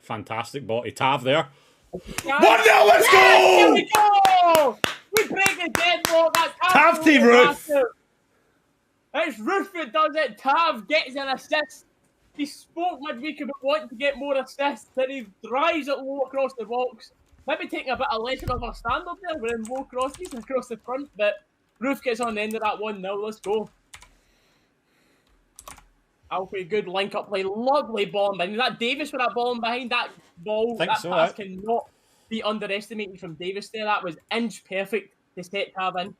Fantastic body. Tav there. 1-0, let's go! Here we go! We break the deadlock. That's Tav to Ruth. It's Ruth that does it. Tav gets an assist. He spoke midweek about wanting to get more assists, then he drives it low across the box. Maybe taking a bit of lesson of a stand-up there, with low crosses across the front, but Ruth gets on the end of that 1-0. Let's go. Alfie, good link-up play. Lovely ball behind. Is that Davis with that ball behind? That ball, that pass cannot be underestimated from Davis there. That was inch perfect to set Tav in.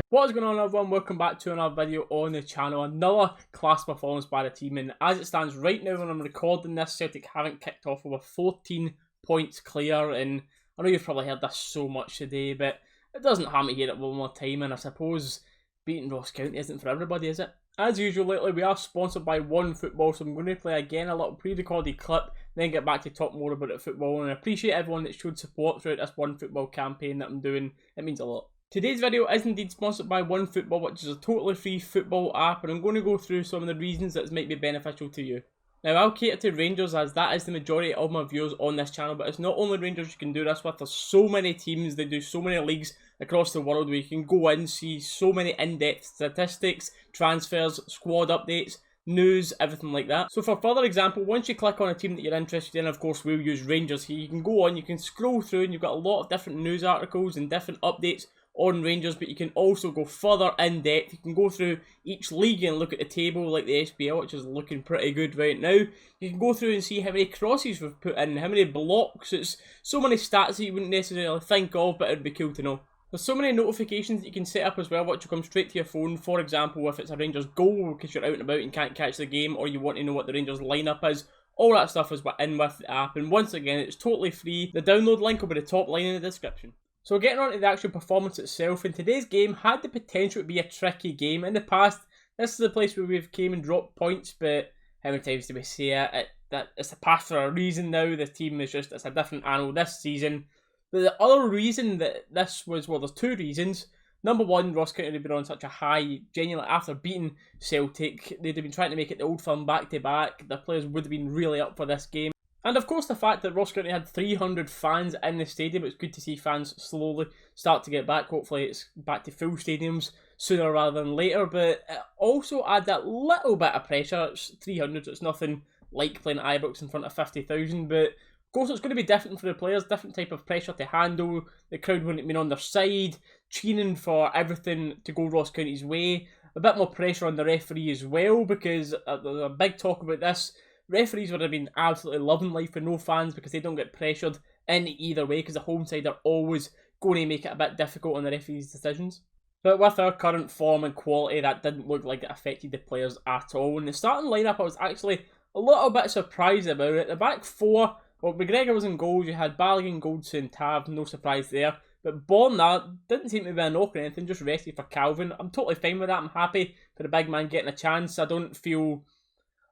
What is going on, everyone? Welcome back to another video on the channel. Another class performance by the team, and as it stands right now when I'm recording this, Celtic haven't kicked off over 14 points clear, and I know you've probably heard this so much today, but it doesn't harm to hear it one more time, and I suppose beating Ross County isn't for everybody, is it? As usual lately, we are sponsored by OneFootball, so I'm going to play again a little pre-recorded clip, then get back to talk more about it football, and I appreciate everyone that showed support throughout this OneFootball campaign that I'm doing. It means a lot. Today's video is indeed sponsored by OneFootball, which is a totally free football app, and I'm going to go through some of the reasons that might be beneficial to you. Now, I'll cater to Rangers as that is the majority of my viewers on this channel, but it's not only Rangers you can do this with. There's so many teams, they do so many leagues across the world where you can go in, see so many in-depth statistics, transfers, squad updates, news, everything like that. So for further example, once you click on a team that you're interested in, of course we'll use Rangers here, you can go on, you can scroll through and you've got a lot of different news articles and different updates on Rangers, but you can also go further in depth. You can go through each league and look at the table like the SPL, which is looking pretty good right now. You can go through and see how many crosses we've put in, how many blocks. It's so many stats that you wouldn't necessarily think of, but it'd be cool to know. There's so many notifications that you can set up as well, which will come straight to your phone. For example, if it's a Rangers goal because you're out and about and can't catch the game, or you want to know what the Rangers lineup is, all that stuff is in with the app. And once again, it's totally free. The download link will be the top line in the description. So getting on to the actual performance itself, in today's game had the potential to be a tricky game. In the past, this is the place where we've came and dropped points, but how many times do we say it? That it's the past for a reason now. The team is just, it's a different animal this season. But the other reason that this was, well, there's two reasons. Number one, Ross County had been on such a high, genuinely after beating Celtic, they'd have been trying to make it the Old Firm back-to-back. The players would have been really up for this game. And of course the fact that Ross County had 300 fans in the stadium, it's good to see fans slowly start to get back. Hopefully it's back to full stadiums sooner rather than later, but it also adds that little bit of pressure. It's 300, so it's nothing like playing at Ibrox in front of 50,000, but of course it's going to be different for the players, different type of pressure to handle. The crowd wouldn't have been on their side, cheering for everything to go Ross County's way. A bit more pressure on the referee as well, because there's a big talk about this. Referees would have been absolutely loving life with no fans because they don't get pressured in either way, because the home side are always going to make it a bit difficult on the referees' decisions. But with our current form and quality, that didn't look like it affected the players at all. In the starting lineup, I was actually a little bit surprised about it. The back four, well, McGregor was in goals, you had Balogun, Goldson, Tav, no surprise there. But Borna didn't seem to be a knock or anything, just rested for Calvin. I'm totally fine with that. I'm happy for the big man getting a chance.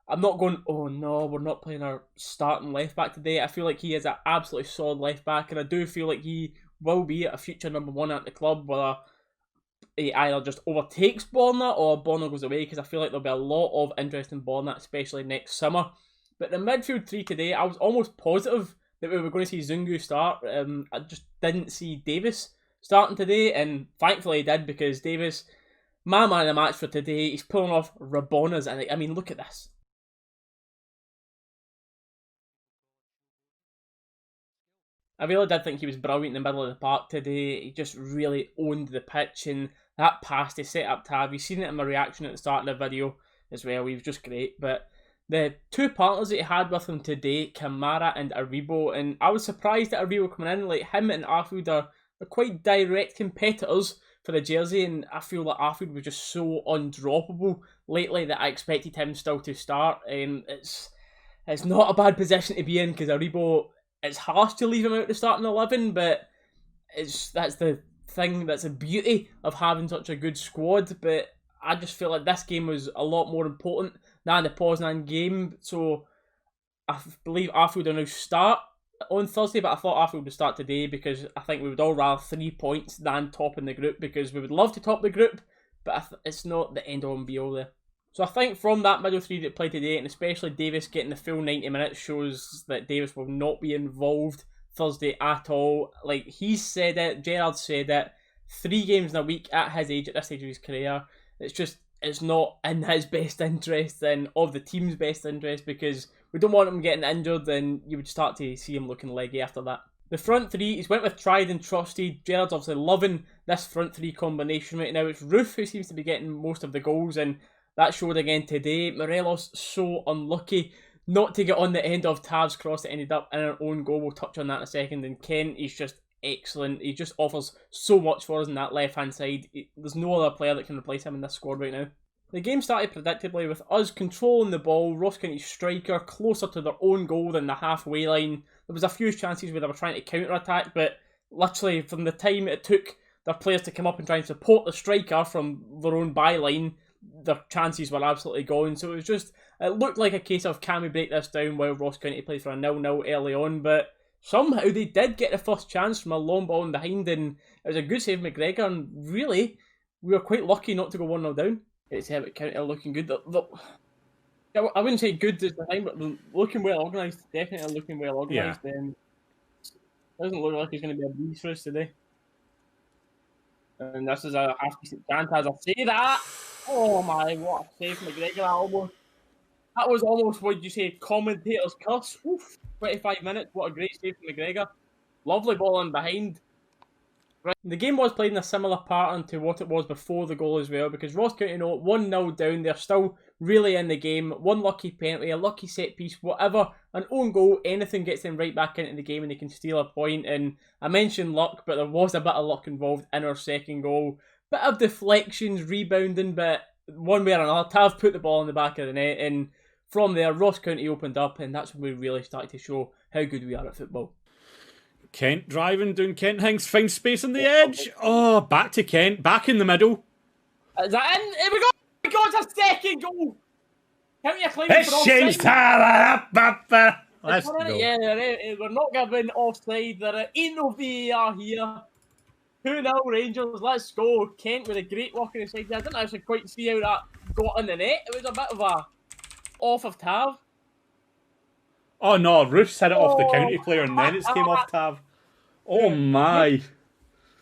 I'm not going, oh no, we're not playing our starting left back today. I feel like he is an absolutely solid left back, and I do feel like he will be a future number one at the club, whether he either just overtakes Borna or Borna goes away, because I feel like there'll be a lot of interest in Borna, especially next summer. But the midfield three today, I was almost positive that we were going to see Zungu start. I just didn't see Davis starting today, and thankfully he did, because Davis, my man of the match for today, he's pulling off Rabonas, and I mean, look at this. I really did think he was brilliant in the middle of the park today. He just really owned the pitch, and that pass to set up Tav, you've seen it in my reaction at the start of the video as well, he was just great. But the two partners that he had with him today, Kamara and Aribo, and I was surprised at Aribo coming in. Like, him and Arfield are quite direct competitors for the jersey, and I feel that Arfield was just so undroppable lately that I expected him still to start. It's not a bad position to be in, because Aribo, it's harsh to leave him out the starting 11, but that's the thing, that's the beauty of having such a good squad. But I just feel like this game was a lot more important than the Poznan game, so I believe Arfield will now start on Thursday, but I thought Arfield would start today because I think we would all rather 3 points than topping the group, because we would love to top the group, but it's not the end all and be all there. So I think from that middle three that played today, and especially Davis getting the full 90 minutes, shows that Davis will not be involved Thursday at all. Like, he said it, Gerrard said it, 3 games in a week at his age, at this stage of his career, it's not in his best interest and of the team's best interest, because we don't want him getting injured, and you would start to see him looking leggy after that. The front three, he's went with tried and trusted. Gerrard's obviously loving this front three combination right now. It's Roof who seems to be getting most of the goals, and that showed again today. Morelos so unlucky not to get on the end of Tav's cross that ended up in our own goal. We'll touch on that in a second. And Kent, he's just excellent. He just offers so much for us on that left-hand side. There's no other player that can replace him in this squad right now. The game started predictably with us controlling the ball, Ross County's striker closer to their own goal than the halfway line. There was a few chances where they were trying to counter-attack, but literally from the time it took their players to come up and try and support the striker from their own byline, their chances were absolutely gone. So it looked like a case of, can we break this down while Ross County plays for a 0-0 early on, but somehow they did get the first chance from a long ball in behind, and it was a good save McGregor, and really, we were quite lucky not to go 1-0 down. It's Herbert County are looking good. I wouldn't say good this time, but they're looking well organised. Definitely looking well organised. Yeah. Doesn't look like it's going to be a breeze for us today. And this is a half-decent chance as I say that. Oh my, what a save from McGregor. That was almost, what you say, commentator's curse. Oof, 25 minutes, what a great save from McGregor. Lovely ball in behind. Right. The game was played in a similar pattern to what it was before the goal as well, because Ross County 1-0 down, they're still really in the game. One lucky penalty, a lucky set piece, whatever, an own goal, anything gets them right back into the game and they can steal a point. And I mentioned luck, but there was a bit of luck involved in our second goal. Bit of deflections, rebounding, but one way or another, Tav put the ball in the back of the net, and from there, Ross County opened up, and that's when we really started to show how good we are at football. Kent driving down Kent Hinks, finds space on the edge. Oh, back to Kent, back in the middle. Is that in? Here we go! We got a second goal! County are claiming It's for changed. offside. Let's go. Yeah, we're not giving offside. There ain't no VAR here. 2-0 Rangers, let's go. Kent with a great work on the side. I didn't actually quite see how that got in the net. It was a bit of a off of Tav. Oh no, Roof's hit it off the county player and then it's came off Tav. Oh my.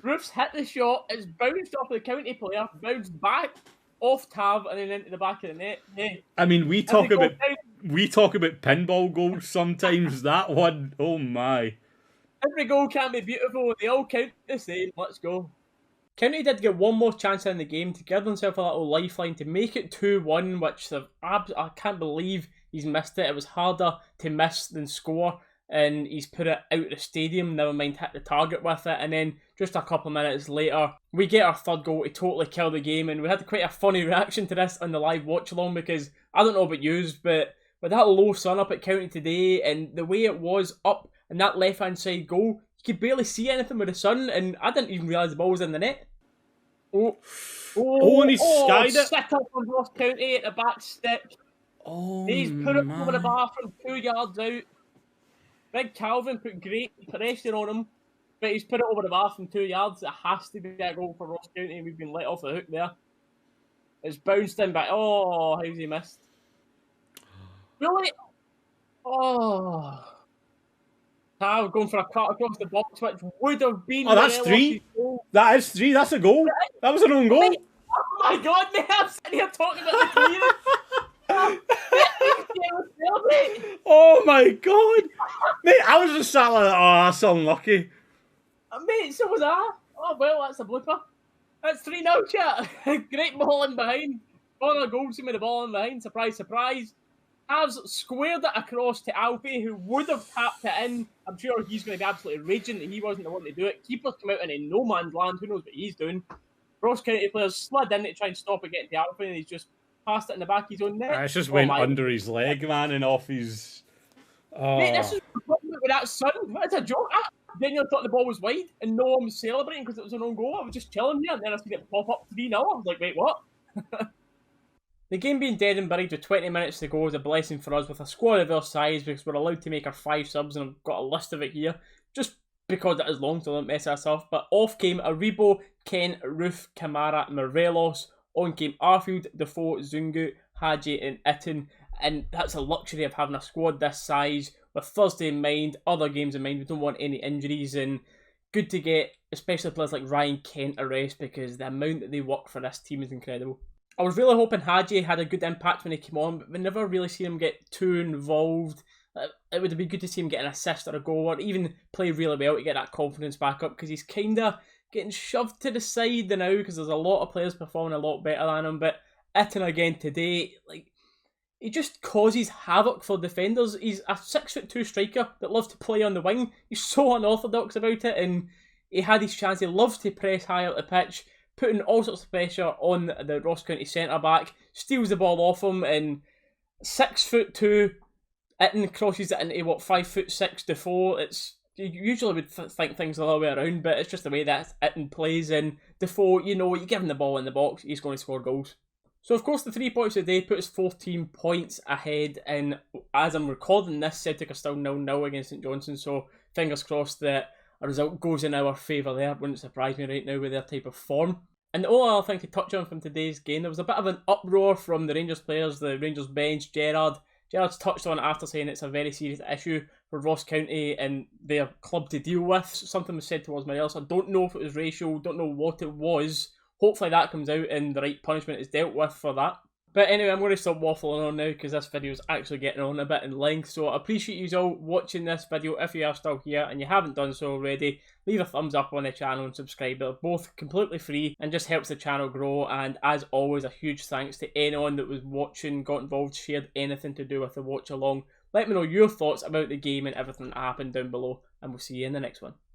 Roof's hit the shot, it's bounced off the county player, bounced back off Tav and then into the back of the net. Hey. I mean, we talk about pinball goals sometimes. That one, oh my. Every goal can be beautiful, they all count the same. Let's go. County did get one more chance in the game to give themselves a little lifeline to make it 2-1, which I can't believe he's missed it. It was harder to miss than score, and he's put it out of the stadium, never mind hit the target with it. And then just a couple of minutes later, we get our third goal to totally kill the game, and we had quite a funny reaction to this on the live watch-along, because I don't know about yous, but with that low sun up at County today, and the way it was up in that left-hand side goal, you could barely see anything with the sun, and I didn't even realise the ball was in the net. And he skied it. Sit up from Ross County at the back stick. He's put it over the bar from 2 yards out. Big Calvin put great pressure on him, but he's put it over the bar from 2 yards. It has to be a goal for Ross County. We've been let off the hook there. It's bounced in back. Oh, how's he missed? Really? Oh. Tav going for a cut across the box, which would have been... Oh, that's 3. That is 3. That's a goal. That was an own goal. Mate, oh my God, mate. I'm sitting here talking about the clearance. Oh my God. Mate, I was just sat like, oh, that's unlucky. Mate, so was I. Oh, well, that's a blooper. That's 3-0, chat. Great ball in behind. Another goal team with the ball in behind. Surprise, surprise. Has squared it across to Alfie, who would have tapped it in. I'm sure he's going to be absolutely raging that he wasn't the one to do it. Keeper's come out in no man's land. Who knows what he's doing? Ross County players slid in to try and stop it getting to Alfie, and he's just passed it in the back of his own net. It just went under his leg, man, and off his... Oh. Mate, this is the problem with that sun. It's a joke. Daniel thought the ball was wide, and no one was celebrating because it was an own goal. I was just chilling here, and then I seen it pop up 3-0. I was like, wait, what? The game being dead and buried with 20 minutes to go is a blessing for us with a squad of our size because we're allowed to make our 5 subs, and I've got a list of it here, just because it is long so I don't mess this up. But off came Aribo, Ken, Roof, Kamara, Morelos. On came Arfield, Defoe, Zungu, Hadji and Itten, and that's a luxury of having a squad this size with Thursday in mind, other games in mind. We don't want any injuries, and good to get especially players like Ryan Kent a rest because the amount that they work for this team is incredible. I was really hoping Hadji had a good impact when he came on, but we never really seen him get too involved. It would have been good to see him get an assist or a goal, or even play really well to get that confidence back up, because he's kind of getting shoved to the side now because there's a lot of players performing a lot better than him. But Itten again today, like, he just causes havoc for defenders. He's a 6'2" striker that loves to play on the wing. He's so unorthodox about it, and he had his chance. He loves to press high up the pitch, putting all sorts of pressure on the Ross County centre-back, steals the ball off him, and 6'2", Itten crosses it into, 5'6" Defoe. You usually would think things the other way around, but it's just the way that Itten plays, and Defoe, you give him the ball in the box, he's going to score goals. So of course the 3 points today put us 14 points ahead, and as I'm recording this, Celtic are still 0-0 against St Johnstone, so fingers crossed that a result goes in our favour there. Wouldn't surprise me right now with their type of form. And the only other thing to touch on from today's game, there was a bit of an uproar from the Rangers players, the Rangers bench. Gerrard's touched on it after saying it's a very serious issue for Ross County and their club to deal with. Something was said towards Morelos. I don't know if it was racial, don't know what it was. Hopefully that comes out and the right punishment is dealt with for that. But anyway, I'm going to stop waffling on now because this video is actually getting on a bit in length. So I appreciate you all watching this video. If you are still here and you haven't done so already, leave a thumbs up on the channel and subscribe. They're both completely free and just helps the channel grow. And as always, a huge thanks to anyone that was watching, got involved, shared anything to do with the watch along. Let me know your thoughts about the game and everything that happened down below, and we'll see you in the next one.